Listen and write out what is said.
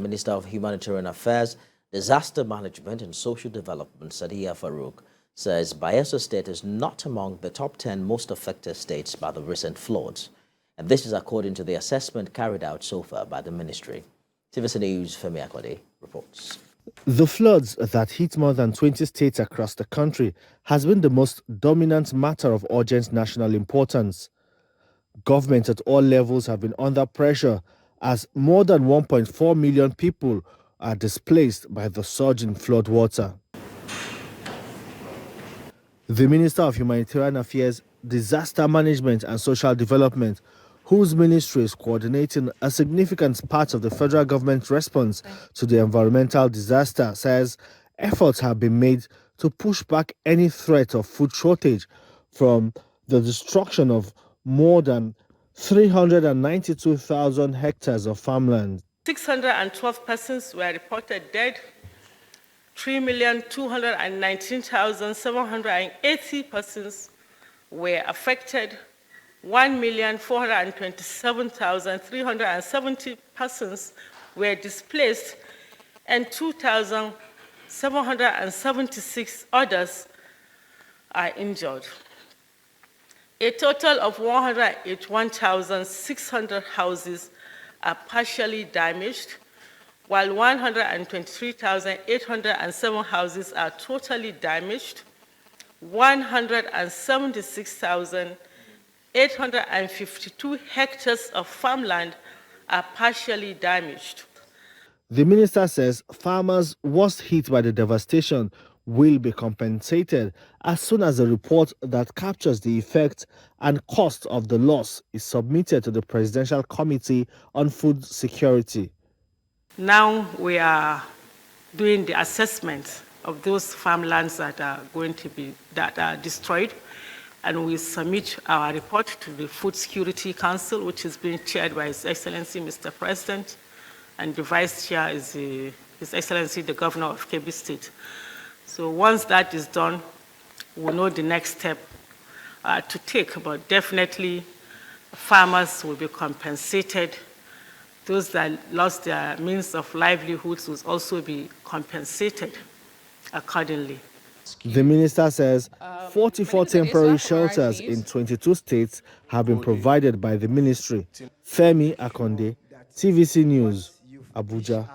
Minister of Humanitarian Affairs, Disaster Management and Social Development, Sadiya Farouq, says Bayelsa State is not among the top 10 most affected states by the recent floods. And this is according to the assessment carried out so far by the ministry. TVC News' Femi Akode reports. The floods that hit more than 20 states across the country has been the most dominant matter of urgent national importance. Governments at all levels have been under pressure as more than 1.4 million people are displaced by the surge in flood water. The Minister of Humanitarian Affairs, Disaster Management and Social Development, whose ministry is coordinating a significant part of the federal government's response to the environmental disaster, says efforts have been made to push back any threat of food shortage from the destruction of more than 392,000 hectares of farmland. 612 persons were reported dead. 3,219,780 persons were affected. 1,427,370 persons were displaced, and 2,776 others are injured. A total of 181,600 houses are partially damaged, while 123,807 houses are totally damaged. 176,852 hectares of farmland are partially damaged. The minister says farmers worst hit by the devastation will be compensated as soon as a report that captures the effect and cost of the loss is submitted to the Presidential Committee on Food Security. Now we are doing the assessment of those farmlands that are destroyed, and we submit our report to the Food Security Council, which is being chaired by His Excellency Mr. President, and the Vice Chair is His Excellency the Governor of Kebbi State. So once that is done, we'll know the next step to take, but definitely farmers will be compensated. Those that lost their means of livelihoods will also be compensated accordingly. The minister says 44 temporary shelters in 22 states have been provided by the ministry. Femi Akode, TVC News, Abuja.